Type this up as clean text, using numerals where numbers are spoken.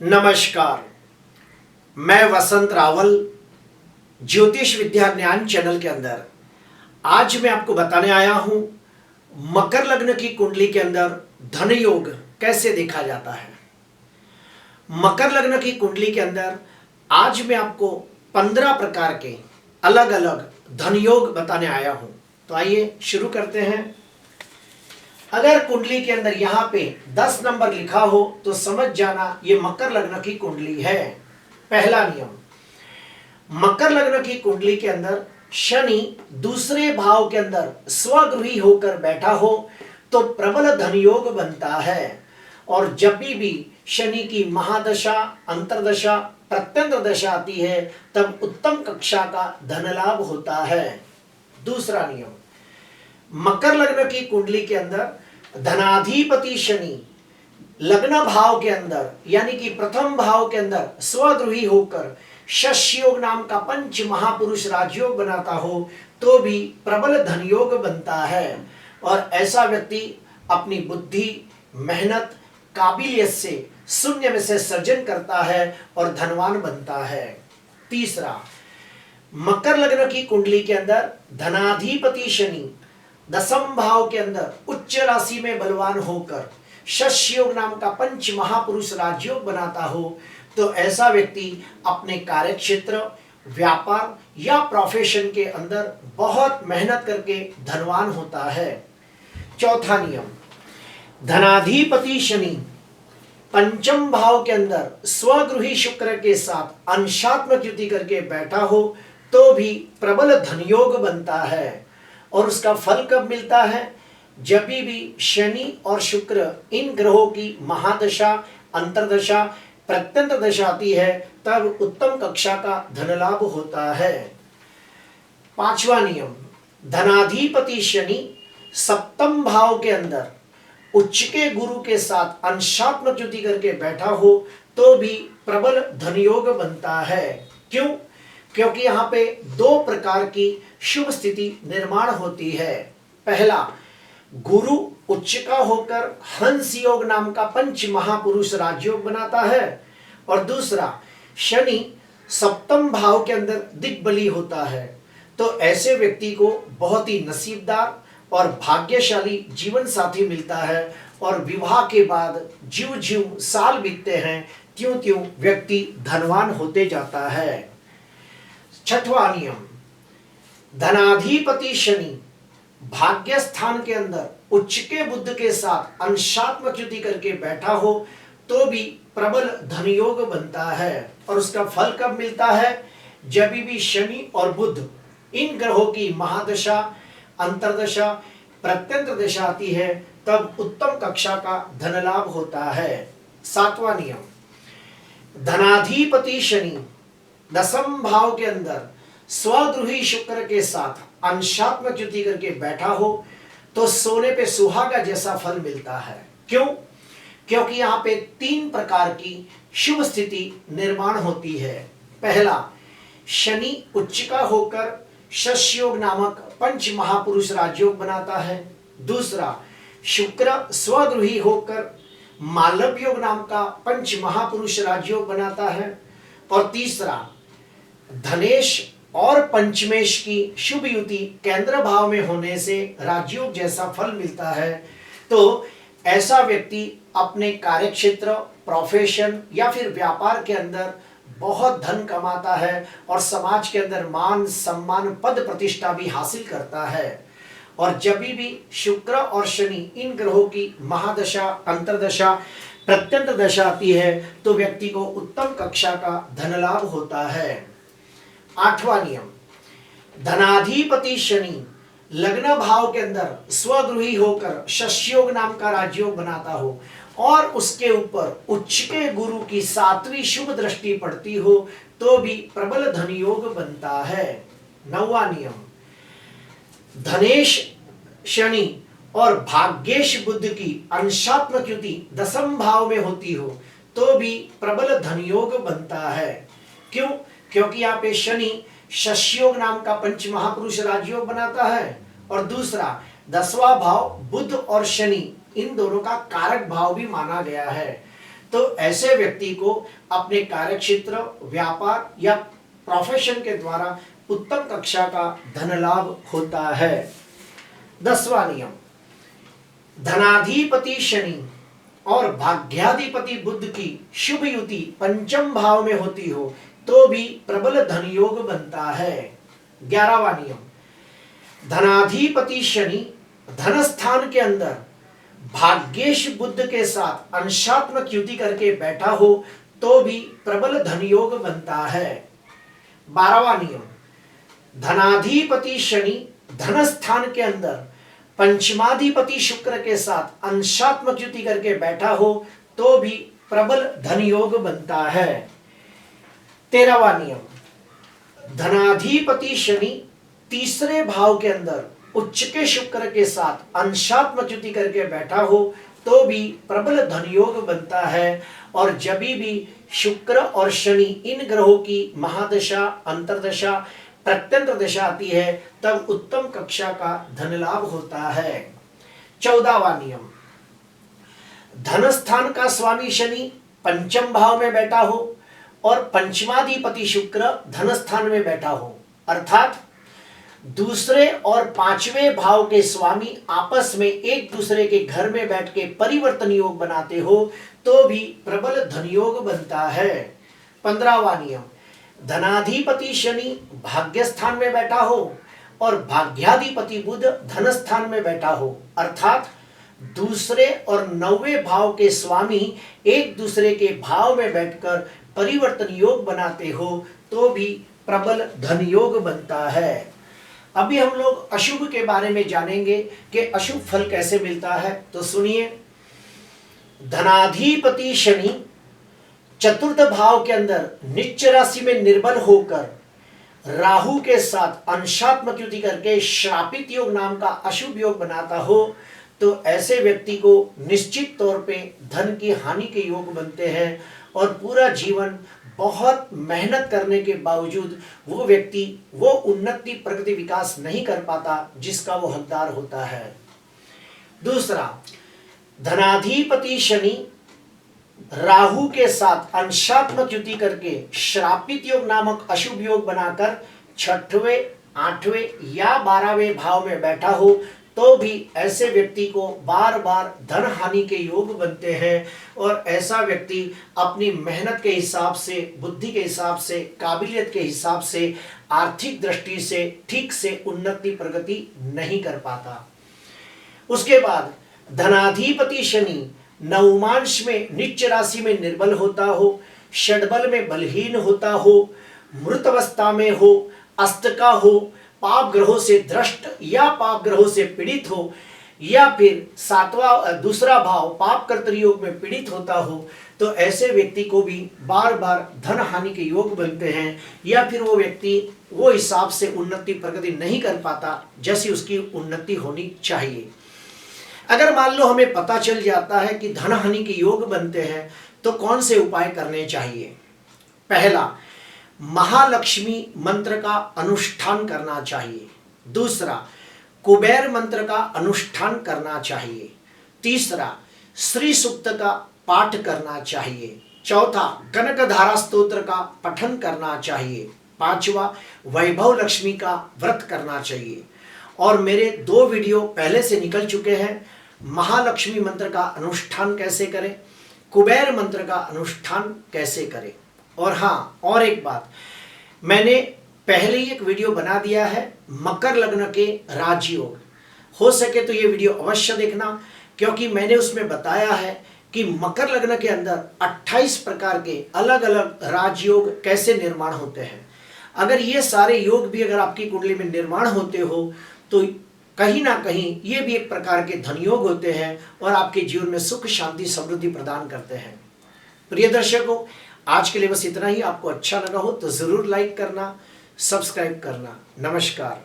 नमस्कार। मैं वसंत रावल ज्योतिष विद्या ज्ञान चैनल के अंदर आज मैं आपको बताने आया हूं मकर लग्न की कुंडली के अंदर धन योग कैसे देखा जाता है। मकर लग्न की कुंडली के अंदर आज मैं आपको 15 प्रकार के अलग अलग धन योग बताने आया हूं। तो आइए शुरू करते हैं। अगर कुंडली के अंदर यहाँ पे 10 नंबर लिखा हो तो समझ जाना ये मकर लग्न की कुंडली है। पहला नियम, मकर लग्न की कुंडली के अंदर शनि दूसरे भाव के अंदर स्वगृही होकर बैठा हो तो प्रबल धन योग बनता है। और जब भी शनि की महादशा, अंतरदशा, प्रत्यंतर दशा आती है तब उत्तम कक्षा का धन लाभ होता है। दूसरा नियम, मकर लग्न की कुंडली के अंदर धनाधिपति शनि लग्न भाव के अंदर यानी कि प्रथम भाव के अंदर स्वगृही होकर शश योग नाम का पंच महापुरुष राजयोग बनाता हो तो भी प्रबल धन योग बनता है। और ऐसा व्यक्ति अपनी बुद्धि, मेहनत, काबिलियत से शून्य में से सृजन करता है और धनवान बनता है। तीसरा, मकर लग्न की कुंडली के अंदर धनाधिपति शनि दसम भाव के अंदर उच्च राशि में बलवान होकर शश योग नाम का पंच महापुरुष राजयोग बनाता हो तो ऐसा व्यक्ति अपने कार्यक्षेत्र, व्यापार या प्रोफेशन के अंदर बहुत मेहनत करके धनवान होता है। चौथा नियम, धनाधिपति शनि पंचम भाव के अंदर स्वगृही शुक्र के साथ अंशात्मक युति करके बैठा हो तो भी प्रबल धन योग बनता है। और उसका फल कब मिलता है? जब भी शनि और शुक्र इन ग्रहों की महादशा, अंतरदशा, प्रत्यंतर दशा आती है तब उत्तम कक्षा का धन लाभ होता है। पांचवा नियम, धनाधिपति शनि सप्तम भाव के अंदर उच्च के गुरु के साथ अंशात्मक युति करके बैठा हो तो भी प्रबल धन योग बनता है। क्यों? क्योंकि यहाँ पे दो प्रकार की शुभ स्थिति निर्माण होती है। पहला, गुरु उच्च का होकर हंस योग नाम का पंच महापुरुष राजयोग बनाता है और दूसरा, शनि सप्तम भाव के अंदर दिग्बली होता है। तो ऐसे व्यक्ति को बहुत ही नसीबदार और भाग्यशाली जीवन साथी मिलता है और विवाह के बाद ज्यों ज्यों साल बीतते हैं त्यों त्यों व्यक्ति धनवान होते जाता है। छठवां नियम, धनाधिपति शनि भाग्य स्थान के अंदर उच्च के बुध के साथ अंशात्मक युति करके बैठा हो तो भी प्रबल धन योग बनता है। और उसका फल कब मिलता है? जब भी शनि और बुध इन ग्रहों की महादशा, अंतरदशा, प्रत्यंतर दशा आती है तब उत्तम कक्षा का धन लाभ होता है। सातवां नियम, धनाधिपति शनि दसम भाव के अंदर स्वगृही शुक्र के साथ अंशात्मक युति करके बैठा हो तो सोने पे सुहागा जैसा फल मिलता है। क्यों? क्योंकि यहाँ पे 3 प्रकार की शुभ स्थिति निर्माण होती है। पहला, शनि उच्च का होकर शश योग नामक पंच महापुरुष राजयोग बनाता है। दूसरा, शुक्र स्वगृही होकर मालव योग नाम का पंच महापुरुष राजयोग बनाता है। और तीसरा, धनेश और पंचमेश की शुभ युति केंद्र भाव में होने से राजयोग जैसा फल मिलता है। तो ऐसा व्यक्ति अपने कार्यक्षेत्र, प्रोफेशन या फिर व्यापार के अंदर बहुत धन कमाता है और समाज के अंदर मान, सम्मान, पद प्रतिष्ठा भी हासिल करता है। और जब भी शुक्र और शनि इन ग्रहों की महादशा, अंतरदशा, प्रत्यंतर दशा आती है तो व्यक्ति को उत्तम कक्षा का धन लाभ होता है। आठवां नियम, धनाधिपति शनि लग्न भाव के अंदर स्वगृही होकर शश योग नाम का राजयोग बनाता हो और उसके ऊपर उच्च के गुरु की 7वीं शुभ दृष्टि पड़ती हो तो भी प्रबल धन योग बनता है। 9वां नियम, धनेश शनि और भाग्येश बुध की अंशात्मक युति दसम भाव में होती हो तो भी प्रबल धन योग बनता है। क्यों? क्योंकि यहाँ पे शनि शश योग नाम का पंच महापुरुष राजयोग बनाता है और दूसरा 10वां भाव बुध और शनि इन दोनों का कारक भाव भी माना गया है। तो ऐसे व्यक्ति को अपने कार्यक्षेत्र, व्यापार या प्रोफेशन के द्वारा उत्तम कक्षा का धन लाभ होता है। 10वां नियम, धनाधिपति शनि और भाग्याधिपति बुध की शुभ युति पंचम भाव में होती हो तो भी प्रबल धन योग बनता है। 11वां नियम, धनाधिपति शनि धन स्थान के अंदर भाग्येश बुध के साथ अंशात्मक युति करके बैठा हो तो भी प्रबल धन योग बनता है। 12वां नियम, धनाधिपति शनि धन स्थान के अंदर पंचमाधिपति शुक्र के साथ अंशात्मक युति करके बैठा हो तो भी प्रबल धन योग बनता है। 13वां नियम, धनाधिपति शनि तीसरे भाव के अंदर उच्च के शुक्र के साथ अंशात्मक युति करके बैठा हो तो भी प्रबल धन योग बनता है। और जब भी शुक्र और शनि इन ग्रहों की महादशा, अंतरदशा, प्रत्यंतर दशा आती है तब उत्तम कक्षा का धन लाभ होता है। 14वां नियम, धन स्थान का स्वामी शनि पंचम भाव में बैठा हो और पंचमाधिपति शुक्र धन स्थान में बैठा हो, अर्थात दूसरे और पांचवें भाव के स्वामी आपस में एक दूसरे के घर में बैठ के परिवर्तन योग बनाते हो तो भी प्रबल धन योग बनता है। 15वां नियम, धनाधिपति शनि भाग्य स्थान में बैठा हो और भाग्याधिपति बुध धन स्थान में बैठा हो, अर्थात दूसरे और 9वें भाव के स्वामी एक दूसरे के भाव में बैठकर परिवर्तन योग बनाते हो तो भी प्रबल धन योग बनता है। अभी हम लोग अशुभ के बारे में जानेंगे कि अशुभ फल कैसे मिलता है। तो सुनिए, धनाधिपति शनि चतुर्थ भाव के अंदर नीच राशि में निर्बल होकर राहु के साथ अंशात्मक युति करके श्रापित योग नाम का अशुभ योग बनाता हो तो ऐसे व्यक्ति को निश्चित तौर पे धन की हानि के योग बनते हैं और पूरा जीवन बहुत मेहनत करने के बावजूद वो व्यक्ति वो उन्नति, प्रगति, विकास नहीं कर पाता जिसका वो हकदार होता है। दूसरा, धनाधिपति शनि राहु के साथ अंशात्मक युति करके श्रापित योग नामक अशुभ योग बनाकर 6वें, 8वें या 12वें भाव में बैठा हो तो भी ऐसे व्यक्ति को बार बार धन हानि के योग बनते हैं और ऐसा व्यक्ति अपनी मेहनत के हिसाब से, बुद्धि के हिसाब से, काबिलियत के हिसाब से, आर्थिक दृष्टि से ठीक से उन्नति, प्रगति नहीं कर पाता। उसके बाद धनाधिपति शनि नवमांश में नीच राशि में निर्बल होता हो, षड्बल में बलहीन होता हो, मृत अवस्था में हो, अस्त का हो, पाप ग्रहों से दृष्ट या पाप ग्रहों से पीड़ित हो या फिर दूसरा भाव पाप कर्तरी योग में पीड़ित होता हो तो ऐसे व्यक्ति को भी बार बार धन हानि के योग बनते हैं या फिर वो व्यक्ति वो हिसाब से उन्नति, प्रगति नहीं कर पाता जैसी उसकी उन्नति होनी चाहिए। अगर मान लो हमें पता चल जाता है कि धन हानि के योग बनते हैं तो कौन से उपाय करने चाहिए। पहला, महालक्ष्मी मंत्र का अनुष्ठान करना चाहिए। दूसरा, कुबेर मंत्र का अनुष्ठान करना चाहिए। तीसरा, श्री सूक्त का पाठ करना चाहिए। चौथा, कनकधारा स्तोत्र का पठन करना चाहिए। पांचवा, वैभव लक्ष्मी का व्रत करना चाहिए। और मेरे 2 वीडियो पहले से निकल चुके हैं, महालक्ष्मी मंत्र का अनुष्ठान कैसे करें, कुबेर मंत्र का अनुष्ठान कैसे करें। और हाँ, और एक बात, मैंने पहले ही एक वीडियो बना दिया है मकर लग्न के राजयोग। हो सके तो ये वीडियो अवश्य देखना क्योंकि मैंने उसमें बताया है कि मकर लग्न के अंदर 28 प्रकार के अलग अलग राजयोग कैसे निर्माण होते हैं। अगर ये सारे योग भी अगर आपकी कुंडली में निर्माण होते हो तो कहीं ना कहीं ये भी एक प्रकार के धन योग होते हैं और आपके जीवन में सुख, शांति, समृद्धि प्रदान करते हैं। प्रिय दर्शकों, आज के लिए बस इतना ही। आपको अच्छा लगा हो तो जरूर लाइक करना, सब्सक्राइब करना। नमस्कार।